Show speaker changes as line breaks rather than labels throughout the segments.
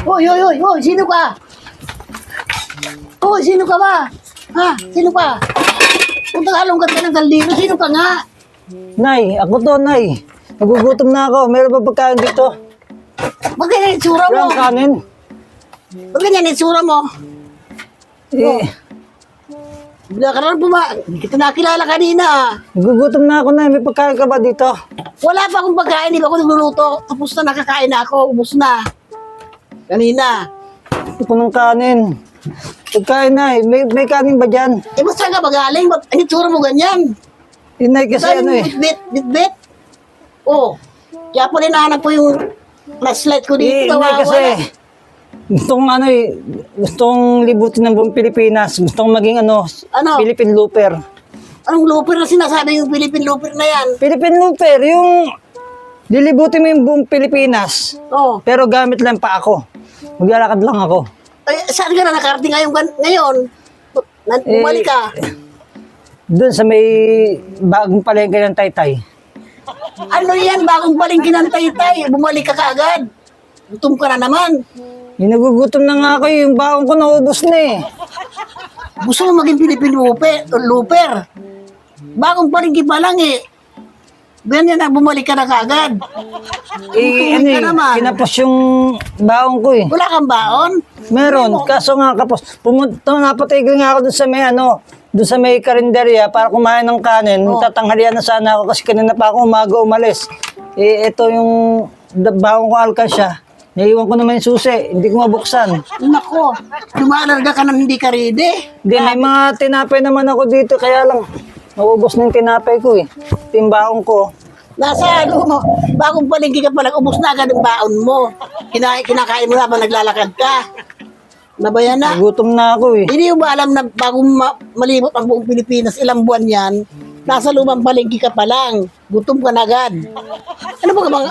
Hoy, hoy, hoy, hoy, sino ka? Hoy, sino ka ba? Ha? Sino ka? Kung tagalongkat ka ng kaldero, sino ka nga?
Nay, ako to, Nay. Nagugutom na ako. Meron ba pagkain dito?
Ba't ganyan yung itsura mo?
Walang kanin.
Ba't ganyan yung itsura mo?
Eh,
Bila ka naman hindi kita nakilala kanina.
nagugutom na ako, Nay. May pagkain ka ba dito?
Wala pa akong pagkain, di ba ako nagluluto? Tapos na nakakain na ako, ubos na. Kanina.
Hindi ko ng kanin. Pagkain, Nay. May kanin ba dyan?
Eh, ba't saan ka magaling? Ba't ang itsura mo ganyan?
Nay, kasi
Saan
ano
yung
eh.
bit-bit? Oh, kaya pala hinahanap ko yung flashlight ko dito.
Nay, kasi gustong ano eh, gustong libutin ng buong Pilipinas. Gustong maging ano,
Ano?
Philippine Looper.
Anong looper na sinasabi yung Philippine looper na yan?
Philippine Looper, yung lilibutin mo yung buong Pilipinas.
Oh,
Pero gamit lang pa ako. Maglalakad lang ako.
ay, saan ka na nakarating ngayon? Bumalik ka.
Doon sa may bagong palengke ng Taytay.
Ano yan? Bagong palengke ng Taytay. Bumalik ka kaagad. Gutom ka na naman.
Nagugutom na nga ako, yung baon ko naubos na eh.
Gusto mo maging Philippine looper? Bagong palengke pa lang eh. Ganyan na, bumalik ka na kaagad.
Eh, ano
ka
eh,
naman.
kinapos yung baon ko eh.
Wala kang baon?
Meron, kaso nga kapos. Pumunta, napatigil nga ako dun sa may ano, dun sa may karinderya para kumain ng kanin. Tatanghalian na sana ako kasi kanina pa ako umaga umalis. Eh, ito yung baon ko alkansya. Naiwan ko naman yung susi, hindi ko mabuksan.
Nako, lumalarga ka na hindi ka ready.
Hindi, may mga tinapay naman ako dito, kaya lang, naubos na yung tinapay ko eh. Ito yung baon ko.
Nasa ano mo, bagong palengke ka pa lang, ubos na agad ang baon mo. Kinakain mo na ba naglalakad ka? Nabayan na.
Nagutom na ako eh.
Hindi mo ba alam na bagong malibot ang buong Pilipinas, ilang buwan yan, nasa lumang palengke ka pa lang, gutom ka na agad.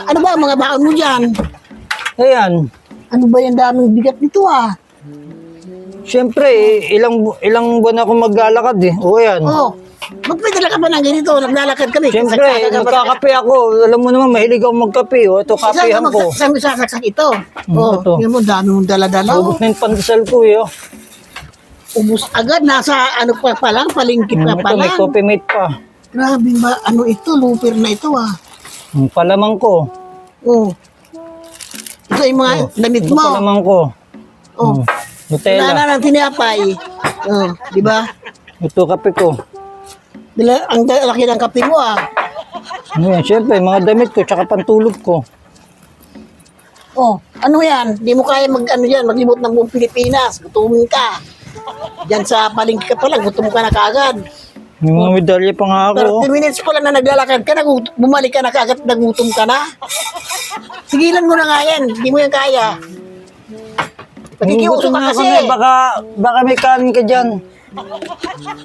Ano ba ang mga baon mo dyan?
Ayan.
Ano ba yung daming bigat nito ah?
Siyempre, ilang buwan ako maglalakad eh. O ayan.
Oh, ba't may dala ka ba ng ganito? Naglalakad kami.
Siyempre, magkakape ako. Alam mo naman, mahilig ako magkape. O, ito, kapehan ko.
Saan mo sasaksak ito? Oh,
ito.
yun mo, dami mong dala-dala.
Ubus na yung pandesal ko eh. Oh.
Ubus agad, nasa ano pa lang, palengke pa
Ito, may
lang.
coffee mate pa.
Grabe ba, ano ito, looper na ito ah.
Yung palamang ko.
Oh. Ito yung mga damit
Ito
mo.
palamang ko.
Oh. Wala
Nutella.
na ng tinapay. Oh, di ba?
Ito, kape ko.
Ang laki ng kape mo ah.
Ano yan? Siyempre, mga damit ko, tsaka pantulog ko.
Oh, ano yan? Di mo kaya maglibot ng buong Pilipinas. Gutumin ka. Diyan sa palengke ka pa lang, gutom ka na kaagad.
May mga medalya pa nga ako.
Pero
Oh.
10 minutes pa lang na naglalakad ka, bumalik ka na kaagad, nagutom ka na. Sigilan mo na nga yan, hindi mo yan kaya. Nakikiuso
Nagugutom
ka
na ako
kasi.
na eh. Baka may kanin ka dyan.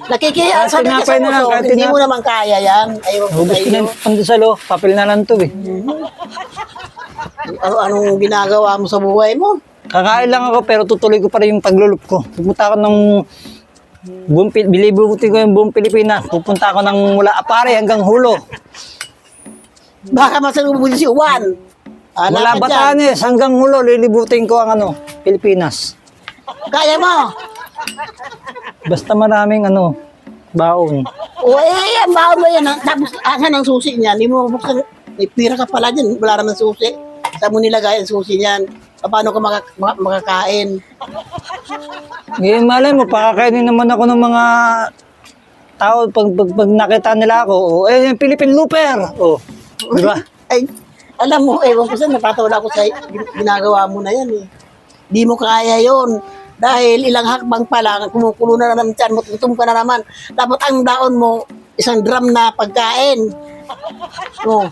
Nakikiuso ka
tinapay
sa
na lang,
uso,
kahit
hindi mo
tinapay.
naman kaya yan. Ayaw ko
Ubus ko na
kayo.
yung pandesal, oh. Papel na lang to eh.
Anong ginagawa mo sa buhay mo?
Kakain lang ako pero tutuloy ko pa rin yung paglulup ko. Pupunta ako ng bilibuti ko yung buong Pilipinas. Pupunta ako ng mula Apare hanggang Hulo.
Baka masalubong si Juan.
Mula Batanes hanggang Hulo, lilibutin ko ang Pilipinas.
Kaya mo?
Basta maraming baon.
O ang baon mo yan. Tapos asan ang susi niyan? Hindi mo mabuksan. May pira ka pala dyan. Wala naman susi. Saan mo nilagay ang susi niyan? Paano ka makakain?
Ngayon malay mo, pakakainin naman ako ng mga tao pag nakita nila ako. Oh, yung Philippine Looper. Oh, di ba?
Ay, alam mo, ewan ko saan, napatawa ako sa ginagawa mo na yan eh. Di mo kaya yon. Dahil ilang hakbang pa lang, kumukulo na naman tiyan mo, gutom ka na naman. Dapat ang daon mo, isang drum na pagkain. Oh,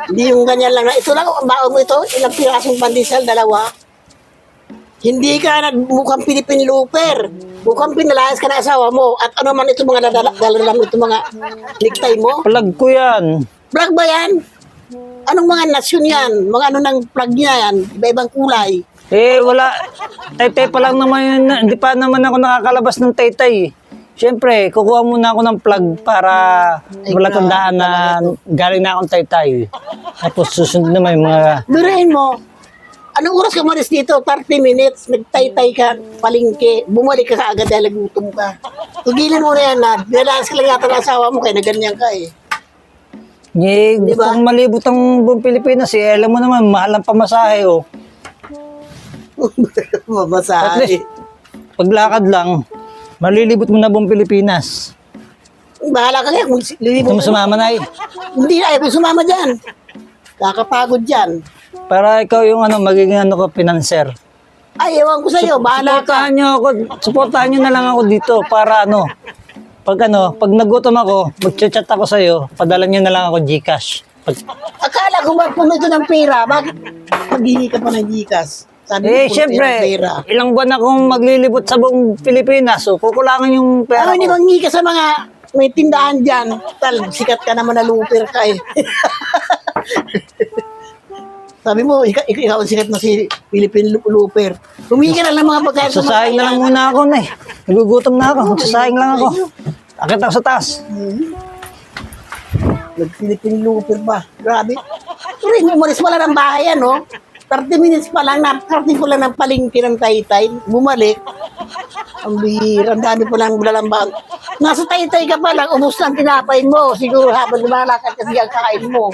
hindi yung ganyan lang na, ito lang, ang baon mo ito, ilang pirasong pandesal, 2. Hindi ka mukhang Philippine looper. Mukhang pinalayas ka na asawa mo. At ano man ito mga dalalam, ito mga necktie mo.
Plug ko yan.
Plug ba yan? Anong mga nasyon yan? Mga ano ng plug niya yan? Iba-ibang kulay.
Eh, wala. Taytay pa lang naman yun. Hindi pa naman ako nakakalabas ng taytay. Siyempre, kukuha muna ako ng plug para wala tandaan na galing na akong taytay. Tapos susunod naman yung mga...
Birahin mo, Anong oras ka umalis dito? 30 minutes. Nagtay-tay ka, palingke. Bumalik ka kaagad dahil nagutom ka. Tugilan mo na yan na. Nilalas ka lang yata ng asawa mo kaya na ganyan ka eh.
Gusto kong malibot ang buong Pilipinas eh. Alam mo naman, mahal ang pamasahe oh. At
Mabasahe.
least, paglakad lang, malilibot mo na buong Pilipinas.
Bahala ka kaya kung
Gusto
lilibot
mo
ka.
sumama na
Hindi na, ayaw ko sumama dyan. Kakapagod dyan.
Para ikaw yung magiging financer.
Ay, ewan ko sa'yo, bahala ka.
Suportahan nyo na lang ako dito para pag nagutom ako, mag-chat ako sa'yo, padala nyo na lang ako GCash.
Akala ko ba puno ito ng pera? Bakit maghihi ka pa ng Gcash? Sabi mo, puno ito ng
Siyempre,
pera.
ilang buwan akong maglilibot sa buong Pilipinas, so kukulangan yung pera
Hindi
ko.
mangi ka sa mga may tindahan dyan. Sikat ka naman na looper ka eh. Sabi mo, ikaw ang sikat na si Philippine looper. Humingi ka na lang mga pagkain.
Sasayang na lang muna ako na eh. Nagugutom na ako, sasayang lang ako. Akit ako sa taas.
Nag-Philippine looper pa. Grabe. Pero umalis pala ng bahay, ano? 30 minutes pa lang, nakarating ko lang ng palengke ng Taytay. Bumalik. Ang bihira, ang dami pa lang lalambang. Nasa Taytay ka pa lang, ubos na ang tinapay mo. Siguro habang lumalakad kasi ang kakain mo.